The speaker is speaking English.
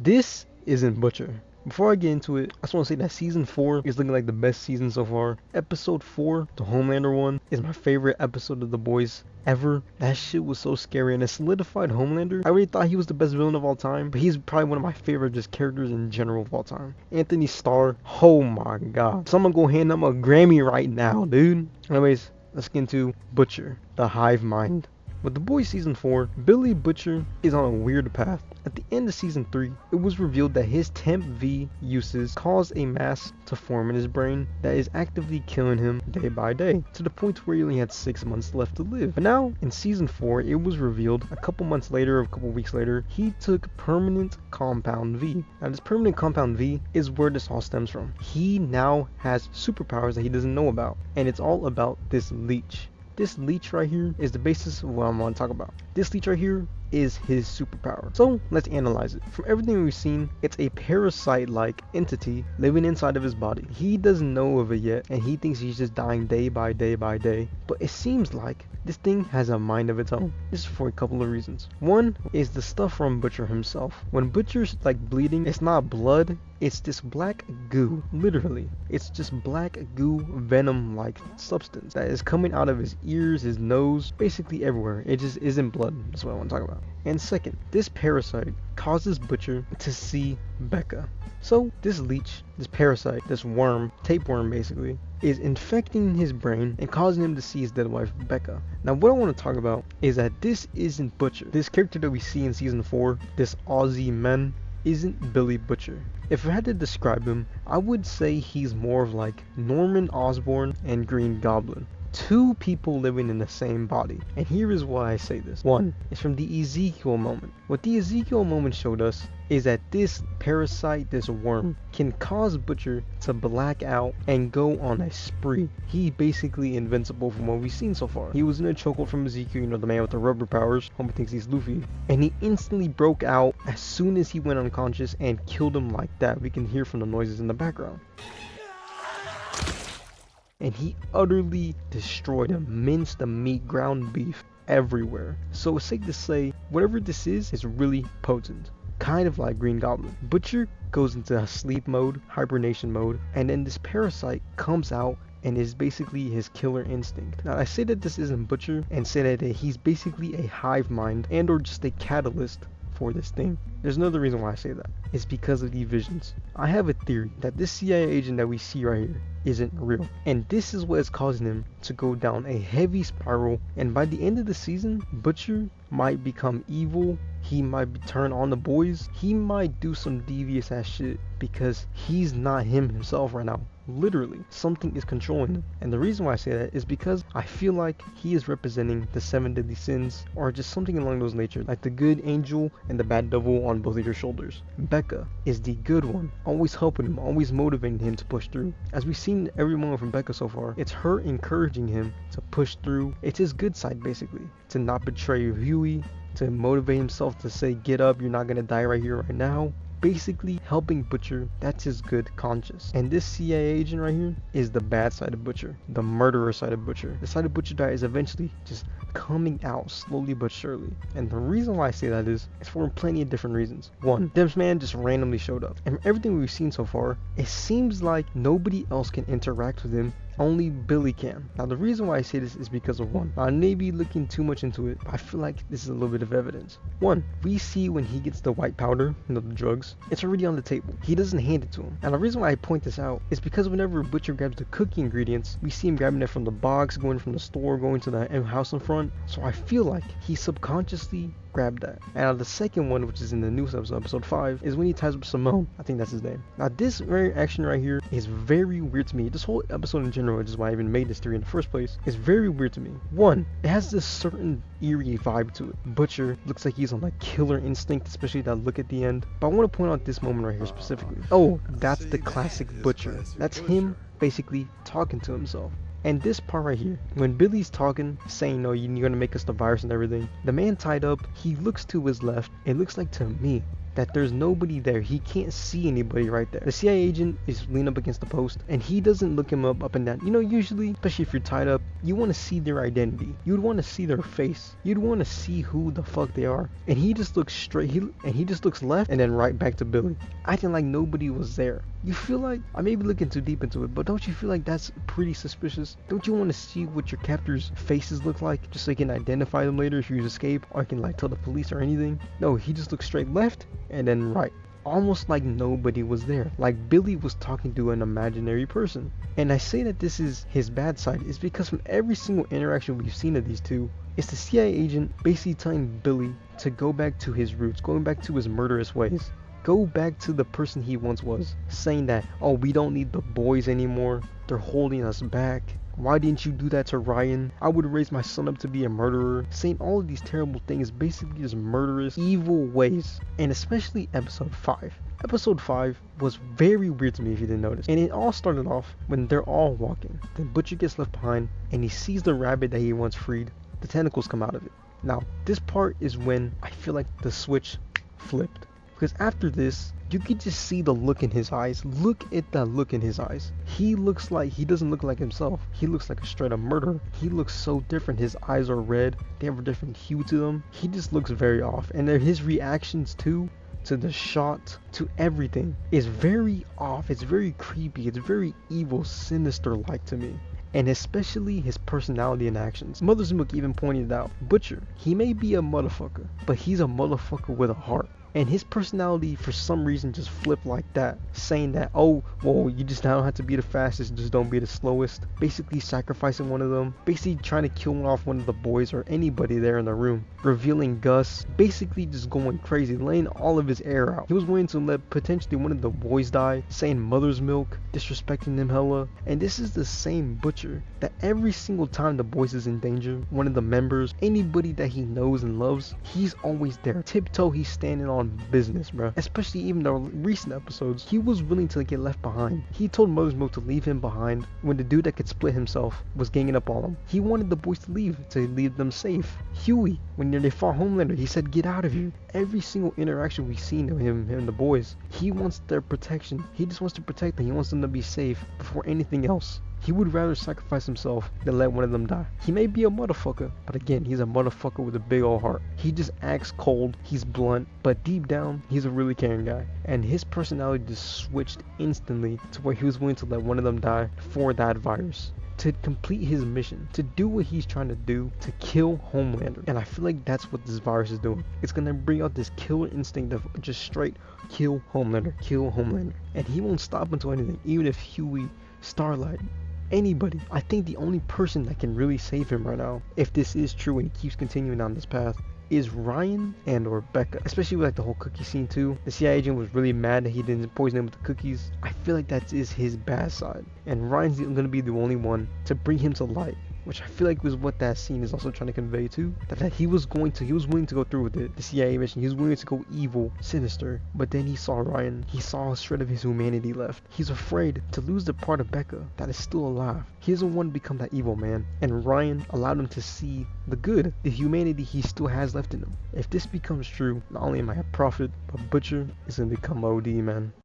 This isn't Butcher. Before I get into it, I just want to say that season 4 is looking like the best season so far. Episode 4, the Homelander one, is my favorite episode of The Boys ever. That shit was so scary and it solidified Homelander. I really thought he was the best villain of all time, but he's probably one of my favorite just characters in general of all time. Anthony Starr, oh my god. Someone go hand him a Grammy right now, dude. Anyways, let's get into Butcher, the Hive Mind. With The Boys Season 4, Billy Butcher is on a weird path. At the end of Season 3, it was revealed that his Temp V uses cause a mass to form in his brain that is actively killing him day by day, to the point where he only had 6 months left to live. But now, in Season 4, it was revealed a couple months later, a couple weeks later, he took Permanent Compound V. Now this Permanent Compound V is where this all stems from. He now has superpowers that he doesn't know about, and it's all about this leech. This leech right here is the basis of what I'm going to talk about. This leech right here is his superpower. So let's analyze it. From everything we've seen, it's a parasite-like entity living inside of his body. He doesn't know of it yet, and he thinks he's just dying day by day by day. But it seems like this thing has a mind of its own. This is for a couple of reasons. One is the stuff from Butcher himself. When Butcher's like bleeding, it's not blood, it's this black goo. Literally, it's just black goo venom-like substance that is coming out of his ears, his nose, basically everywhere. It just isn't blood. That's what I want to talk about. And second, this parasite causes Butcher to see Becca. So this leech, this parasite, this worm, tapeworm basically, is infecting his brain and causing him to see his dead wife Becca. Now what I want to talk about is that this isn't Butcher. This character that we see in season 4, this Aussie man, isn't Billy Butcher. If I had to describe him, I would say he's more of like Norman Osborn and Green Goblin. Two people living in the same body. And here is why I say this. One is from the Ezekiel moment. What the Ezekiel moment showed us is that this parasite, this worm, can cause Butcher to black out and go on a spree. He's basically invincible from what we've seen so far. He was in a chokehold from Ezekiel, you know, the man with the rubber powers. Homie thinks he's Luffy. And he instantly broke out as soon as he went unconscious and killed him like that. We can hear from the noises in the background. And he utterly destroyed him, minced the meat, ground beef everywhere. So it's safe to say, whatever this is really potent. Kind of like Green Goblin. Butcher goes into sleep mode, hibernation mode, and then this parasite comes out and is basically his killer instinct. Now I say that this isn't Butcher and say that he's basically a hive mind and or just a catalyst for this thing. There's another reason why I say that. It's because of the visions. I have a theory that this CIA agent that we see right here isn't real. And this is what is causing him to go down a heavy spiral. And by the end of the season, Butcher might become evil. He might turn on the boys. He might do some devious ass shit because he's not himself right now. Literally, something is controlling him. And the reason why I say that is because I feel like he is representing the 7 deadly sins or just something along those nature, like the good angel and the bad devil on both of your shoulders. Becca is the good one, always helping him, always motivating him to push through. As we've seen every moment from Becca so far, it's her encouraging him to push through. It's his good side basically, to not betray Huey, to motivate himself to say get up, you're not gonna die right here right now. Basically helping Butcher, that's his good conscience. And this CIA agent right here is the bad side of Butcher, the murderer side of Butcher. The side of Butcher that is eventually just coming out slowly but surely. And the reason why I say that is for plenty of different reasons. One, this man just randomly showed up. And from everything we've seen so far, it seems like nobody else can interact with him. Only Billy can. Now the reason why I say this is because of one. I may be looking too much into it, but I feel like this is a little bit of evidence. One, we see when he gets the white powder, you know, the drugs, it's already on the table. He doesn't hand it to him. And the reason why I point this out is because whenever Butcher grabs the cookie ingredients, we see him grabbing it from the box, going from the store, going to the house in front. So I feel like he subconsciously grabbed that. And the second one, which is in the news episode 5, is when he ties up Simone. I think that's his name. Now this very action right here is very weird to me. This whole episode in general, which is why I even made this theory in the first place, is very weird to me. One, it has this certain eerie vibe to it. Butcher looks like he's on like killer instinct, especially that look at the end. But I want to point out this moment right here specifically. Oh, that's the classic Butcher. That's him basically talking to himself. And this part right here, when Billy's talking, saying, no, you're gonna make us the virus and everything, the man tied up, he looks to his left. It looks like to me that there's nobody there. He can't see anybody right there. The CIA agent is leaning up against the post, and he doesn't look him up and down. You know, usually, especially if you're tied up, you want to see their identity. You'd want to see their face. You'd want to see who the fuck they are. And he just looks straight, he just looks left and then right back to Billy, acting like nobody was there. You feel like, I may be looking too deep into it, but don't you feel like that's pretty suspicious? Don't you want to see what your captors' faces look like, just so you can identify them later if you escape, or you can like tell the police or anything? No, he just looks straight left and then right. Almost like nobody was there, like Billy was talking to an imaginary person. And I say that this is his bad side is because from every single interaction we've seen of these two, it's the CIA agent basically telling Billy to go back to his roots, going back to his murderous ways. Go back to the person he once was, saying that, oh, we don't need the boys anymore, they're holding us back. Why didn't you do that to Ryan? I would raise my son up to be a murderer. Saying all of these terrible things, basically just murderous, evil ways. And especially episode 5. Episode 5 was very weird to me if you didn't notice. And it all started off when they're all walking. Then Butcher gets left behind and he sees the rabbit that he once freed. The tentacles come out of it. Now, this part is when I feel like the switch flipped. Because after this, you can just see the look in his eyes. Look at that look in his eyes. He doesn't look like himself. He looks like a straight up murderer. He looks so different. His eyes are red. They have a different hue to them. He just looks very off. And then his reactions too, to the shot, to everything, is very off. It's very creepy. It's very evil, sinister like to me. And especially his personality and actions. Mother's Milk even pointed out, Butcher, he may be a motherfucker, but he's a motherfucker with a heart. And his personality for some reason just flipped like that, saying that, oh, well, you just don't have to be the fastest, just don't be the slowest. Basically sacrificing one of them, basically trying to kill off one of the boys or anybody there in the room. Revealing Gus, basically just going crazy, laying all of his air out. He was willing to let potentially one of the boys die, saying Mother's Milk, disrespecting him hella. And this is the same Butcher that every single time the boys is in danger, one of the members, anybody that he knows and loves, he's always there. Tiptoe, he's standing on business, bro. Especially even the recent episodes, he was willing to get left behind. He told Mother's Milk to leave him behind when the dude that could split himself was ganging up on him. He wanted the boys to leave them safe. Huey, when they fought Homelander, he said, get out of here. Every single interaction we've seen of him and the boys, he wants their protection. He just wants to protect them. He wants them to be safe before anything else. He would rather sacrifice himself than let one of them die. He may be a motherfucker, but again, he's a motherfucker with a big old heart. He just acts cold, he's blunt, but deep down, he's a really caring guy. And his personality just switched instantly to where he was willing to let one of them die for that virus. To complete his mission, to do what he's trying to do, to kill Homelander. And I feel like that's what this virus is doing. It's gonna bring out this killer instinct of just straight kill Homelander. And he won't stop until anything, even if Huey, Starlight, anybody. I think the only person that can really save him right now, if this is true and he keeps continuing down this path, is Ryan and or Becca. Especially with like the whole cookie scene too. The CIA agent was really mad that he didn't poison him with the cookies. I feel like that is his bad side. And Ryan's gonna be the only one to bring him to light. Which I feel like was what that scene is also trying to convey too. That he was willing to go through with it. The CIA mission, he was willing to go evil, sinister. But then he saw Ryan. He saw a shred of his humanity left. He's afraid to lose the part of Becca that is still alive. He doesn't want to become that evil man. And Ryan allowed him to see the good, the humanity he still has left in him. If this becomes true, not only am I a prophet, but Butcher is gonna become OD, man.